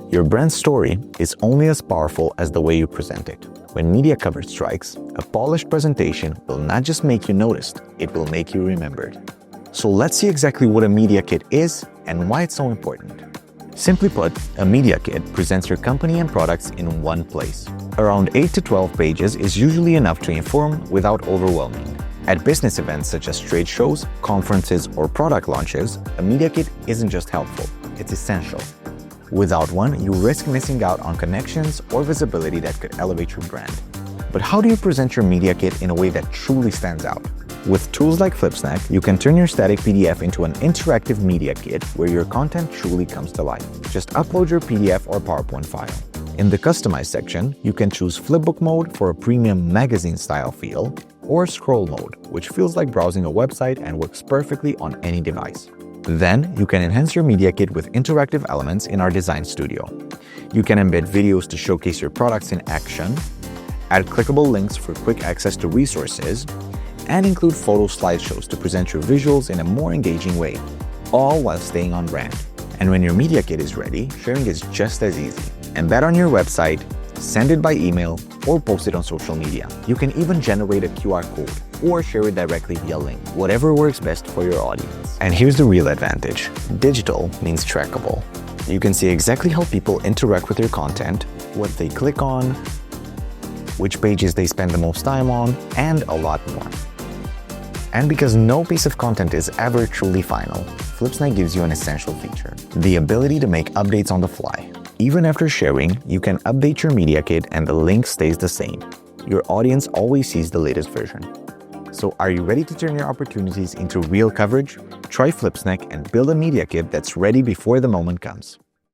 Your brand story is only as powerful as the way you present it. When media coverage strikes, a polished presentation will not just make you noticed, it will make you remembered. So let's see exactly what a media kit is and why it's so important. Simply put, a media kit presents your company and products in one place. Around 8 to 12 pages is usually enough to inform without overwhelming. At business events such as trade shows, conferences, or product launches, a media kit isn't just helpful, it's essential. Without one, you risk missing out on connections or visibility that could elevate your brand. But how do you present your media kit in a way that truly stands out? With tools like Flipsnack, you can turn your static PDF into an interactive media kit where your content truly comes to life. Just upload your PDF or PowerPoint file. In the Customize section, you can choose Flipbook mode for a premium magazine-style feel, or Scroll mode, which feels like browsing a website and works perfectly on any device. Then, you can enhance your media kit with interactive elements in our design studio. You can embed videos to showcase your products in action, add clickable links for quick access to resources, and include photo slideshows to present your visuals in a more engaging way, all while staying on brand. And when your media kit is ready, sharing is just as easy. Embed on your website, send it by email, or post it on social media. You can even generate a QR code or share it directly via link, whatever works best for your audience. And here's the real advantage. Digital means trackable. You can see exactly how people interact with your content, what they click on, which pages they spend the most time on, and a lot more. And because no piece of content is ever truly final, Flipsnack gives you an essential feature: the ability to make updates on the fly. Even after sharing, you can update your media kit and the link stays the same. Your audience always sees the latest version. So are you ready to turn your opportunities into real coverage? Try Flipsnack and build a media kit that's ready before the moment comes.